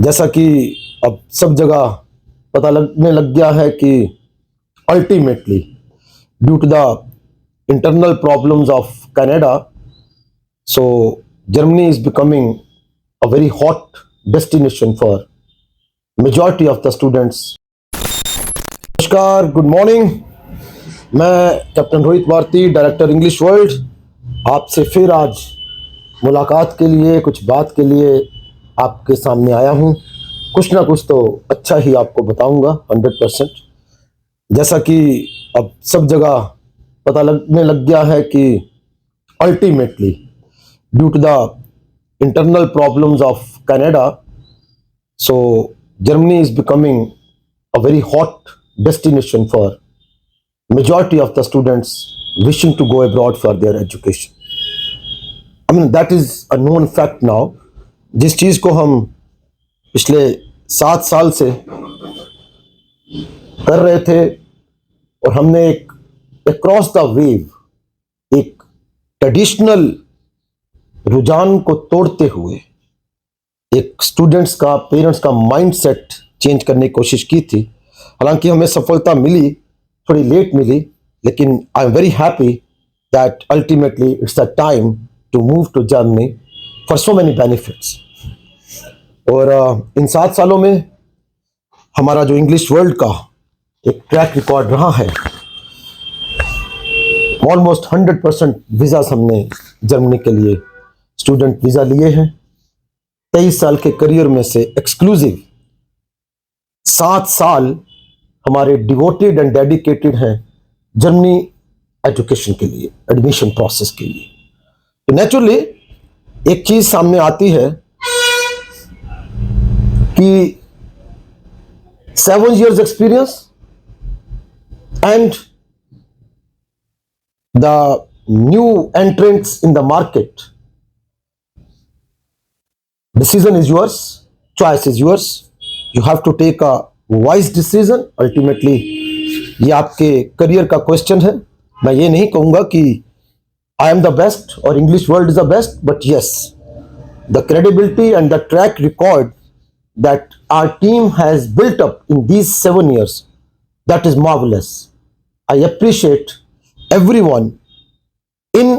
जैसा कि अब सब जगह पता लगने लग गया है कि ultimately due to the internal problems of Canada, so Germany is becoming a very hot destination for majority of the students. नमस्कार, गुड मॉर्निंग। मैं captain Rohit Bharati, director English World, आपसे फिर आज मुलाकात के लिए, कुछ बात के लिए आपके सामने आया हूँ। कुछ ना कुछ तो अच्छा ही आपको बताऊंगा 100%। जैसा कि अब सब जगह पता लगने लग गया है कि ultimately due to the internal problems of Canada, so Germany is becoming a very hot destination for majority of the students wishing to go abroad for their education. I mean, that is a known fact now. जिस चीज़ को हम पिछले 7 साल से कर रहे थे और हमने एक अक्रॉस द वेव एक ट्रेडिशनल रुझान को तोड़ते हुए एक स्टूडेंट्स का, पेरेंट्स का माइंडसेट चेंज करने की कोशिश की थी। हालांकि हमें सफलता मिली, थोड़ी लेट मिली, लेकिन I am very happy that ultimately it's the time to move to Germany for so many benefits. और इन 7 सालों में हमारा जो इंग्लिश वर्ल्ड का एक ट्रैक रिकॉर्ड रहा है, ऑलमोस्ट 100% वीज़ा हमने जर्मनी के लिए स्टूडेंट वीज़ा लिए हैं। 23 साल के करियर में से एक्सक्लूसिव 7 साल हमारे डिवोटेड एंड डेडिकेटेड हैं जर्मनी एजुकेशन के लिए, एडमिशन प्रोसेस के लिए। तो नेचुरली एक चीज सामने आती है कि 7 years experience and the new entrants in the market, decision is yours, choice is yours, you have to take a wise decision. Ultimately ये आपके करियर का क्वेश्चन है। मैं ये नहीं कहूँगा कि I am the best or English world is the best, but yes, the credibility and the track record that our team has built up in these 7 years, that is marvelous. I appreciate everyone in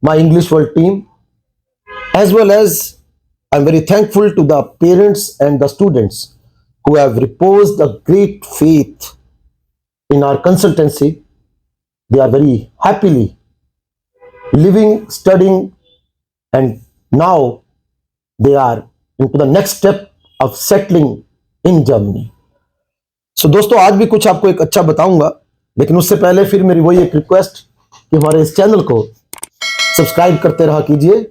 my English world team, as well as I'm very thankful to the parents and the students who have reposed a great faith in our consultancy. They are very happily living, studying, and now they are into the next step of settling in Germany. So दोस्तों, आज भी कुछ आपको एक अच्छा बताऊंगा, लेकिन उससे पहले फिर मेरी वही एक रिक्वेस्ट कि हमारे इस चैनल को सब्सक्राइब करते रहा कीजिए।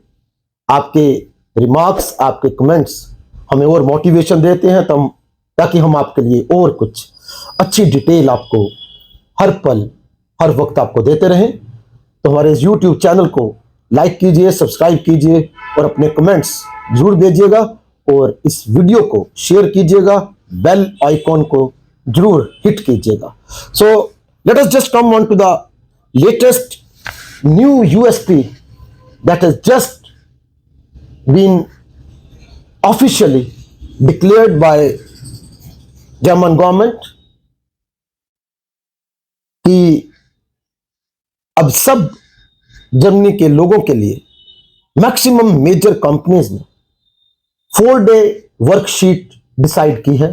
आपके रिमार्क्स, आपके कमेंट्स हमें और मोटिवेशन देते हैं ताकि हम आपके लिए और कुछ अच्छी डिटेल आपको हर पल, हर वक्त आपको देते रहें। तो हमारे इस YouTube चैनल को लाइक कीजिए, सब्सक्राइब कीजिए और अपने कमेंट्स जरूर भेजिएगा और इस वीडियो को शेयर कीजिएगा, बेल आइकॉन को जरूर हिट कीजिएगा। So let us just come on to the latest new USP that has just been officially declared by German government कि अब सब जर्मनी के लोगों के लिए मैक्सिमम मेजर कंपनीज ने 4-day वर्कशीट डिसाइड की है।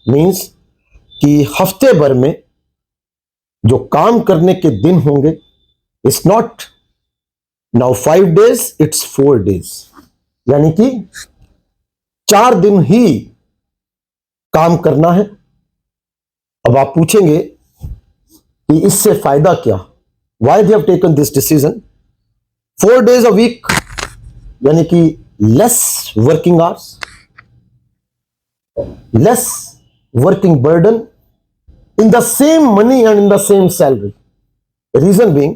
मींस कि हफ्ते भर में जो काम करने के दिन होंगे, it's not now 5 days, it's 4 days, यानी कि 4 दिन ही काम करना है। अब आप पूछेंगे कि इससे फायदा क्या, why they have taken this decision. 4 days a week यानी कि less working hours, less working burden, in the same money and in the same salary. Reason being,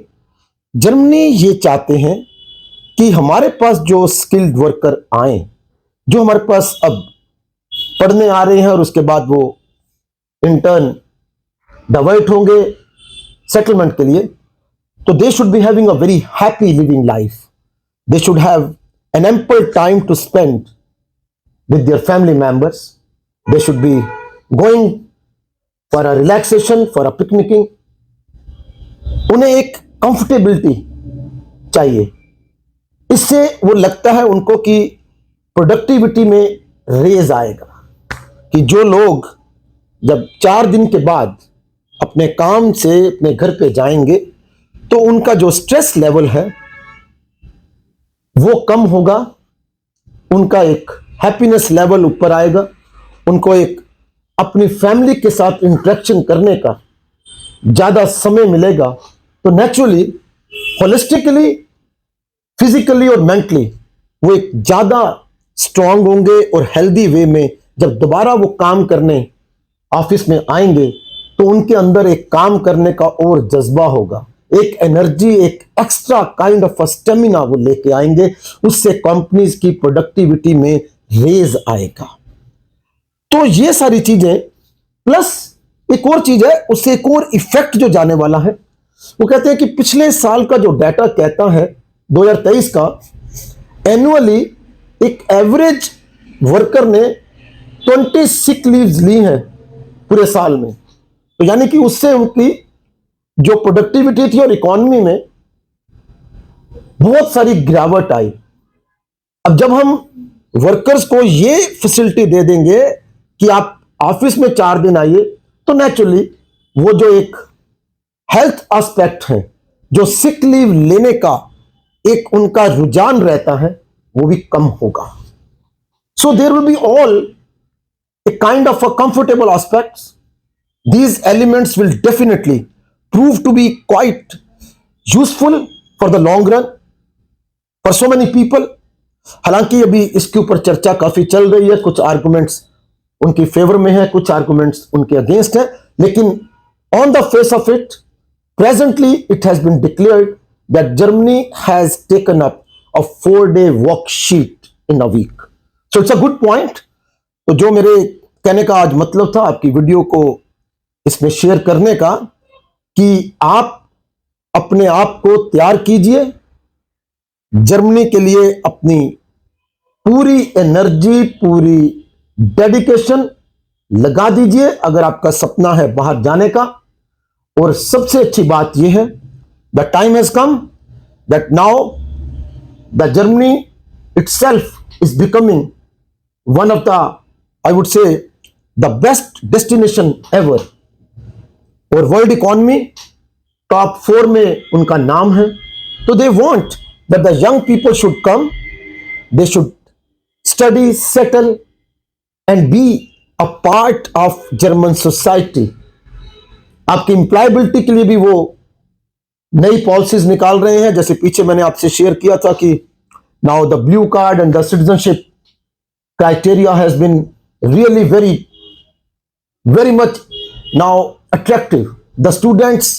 Germany ये चाहते हैं कि हमारे पास जो स्किल्ड वर्कर आए, जो हमारे पास अब पढ़ने आ रहे हैं और उसके बाद वो इंटर्न डाइवर्ट होंगे सेटलमेंट के लिए, तो they should be having a very happy living life. They should have an ample time to spend with their family members. They should be going for a relaxation, for a picnicking. उन्हें एक comfortability चाहिए, इससे वो लगता है उनको कि productivity में रेज आएगा, कि जो लोग जब 4 दिन के बाद अपने काम से अपने घर पे जाएंगे तो उनका जो स्ट्रेस लेवल है वो कम होगा, उनका एक हैप्पीनेस लेवल ऊपर आएगा, उनको एक अपनी फैमिली के साथ इंटरेक्शन करने का ज़्यादा समय मिलेगा। तो नेचुरली, होलिस्टिकली, फिजिकली और मेंटली वो एक ज़्यादा स्ट्रांग होंगे और हेल्दी वे में जब दोबारा वो काम करने ऑफिस में आएंगे तो उनके अंदर एक काम करने का और जज्बा होगा, एक एनर्जी, एक एक्स्ट्रा काइंड ऑफ स्टेमिना वो लेके आएंगे, उससे कंपनीज की प्रोडक्टिविटी में रेज आएगा। तो ये सारी चीजें प्लस एक और चीज है, उससे एक और इफेक्ट जो जाने वाला है, वो कहते हैं कि पिछले साल का जो डाटा कहता है 2023 का, एनुअली एक एवरेज वर्कर ने 20 सिक लीव्स ली हैं पूरे साल में। तो यानी कि उससे उनकी जो प्रोडक्टिविटी थी और इकोनॉमी में बहुत सारी गिरावट आई। अब जब हम वर्कर्स को ये फैसिलिटी दे देंगे कि आप ऑफिस में 4 दिन आइए, तो नेचुरली वो जो एक हेल्थ एस्पेक्ट है, जो सिक लीव लेने का एक उनका रुझान रहता है, वो भी कम होगा। So there will be all a kind of a comfortable aspects. These elements will definitely prove to be quite useful for the long run for so many people. हालांकि अभी इसके ऊपर चर्चा काफी चल रही है, कुछ आर्गुमेंट्स उनकी फेवर में है, कुछ आर्गुमेंट्स उनके अगेंस्ट है, लेकिन on the face of it, presently it has been declared that Germany has taken up a 4-day worksheet in a week. So it's a good point. तो जो मेरे कहने का आज मतलब था आपकी वीडियो को इसमें शेयर करने का, कि आप अपने आप को तैयार कीजिए जर्मनी के लिए, अपनी पूरी एनर्जी, पूरी डेडिकेशन लगा दीजिए अगर आपका सपना है बाहर जाने का। और सबसे अच्छी बात यह है, the time has come that now the Germany itself is becoming one of the, I would say, the best destination ever. और वर्ल्ड इकोनॉमी टॉप 4 में उनका नाम है। तो they want that the young people should come, they should study, settle and be a part of German society. आपकी employability के लिए भी वो नई पॉलिसीज निकाल रहे हैं, जैसे पीछे मैंने आपसे शेयर किया था कि now the blue card and the citizenship criteria has been really very much now attractive. The students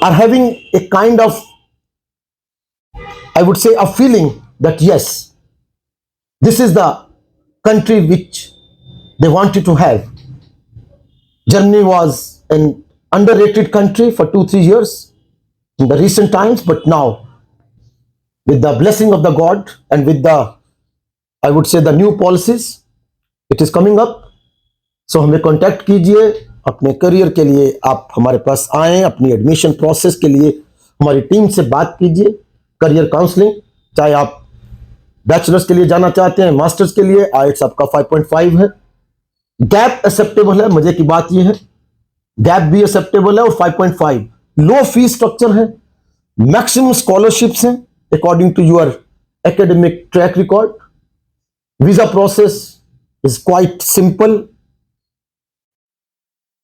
are having a kind of, I would say, a feeling that yes, this is the country which they wanted to have. Germany was an underrated country for 2-3 years in the recent times, but now with the blessing of the God and with the, I would say, the new policies, it is coming up. सो हमें contact कीजिए अपने career के लिए, आप हमारे पास आएँ, अपनी admission process के लिए हमारी टीम से बात कीजिए, करियर काउंसलिंग, चाहे आप बैचलर्स के लिए जाना चाहते हैं, मास्टर्स के लिए IELTS आपका 5.5 है, गैप एक्सेप्टेबल है, मजे की बात यह है गैप भी एक्सेप्टेबल है, और 5.5 लो फी स्ट्रक्चर है, मैक्सिमम स्कॉलरशिप्स हैं according to your academic track record, visa process is quite simple.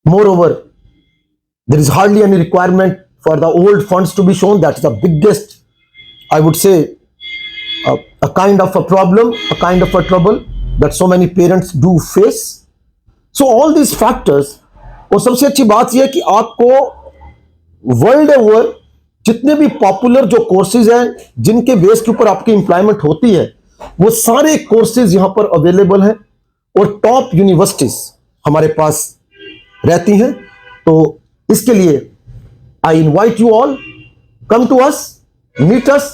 Moreover, there is hardly any requirement for the old funds to be shown. That is the biggest, I would say, a kind of a problem, a kind of a trouble that so many parents do face. So all these factors, और सबसे अच्छी बात यह है कि आपको world over जितने भी पॉपुलर जो कोर्सेज हैं जिनके बेस के ऊपर आपकी एम्प्लॉयमेंट होती है, वो सारे कोर्सेज यहां पर अवेलेबल हैं, और टॉप यूनिवर्सिटीज हमारे पास रहती हैं. तो इसके लिए I invite you all, come to us, meet us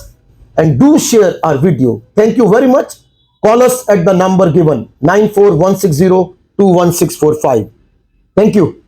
and do share our video. Thank you very much. Call us at the number given 9416021645. Thank you.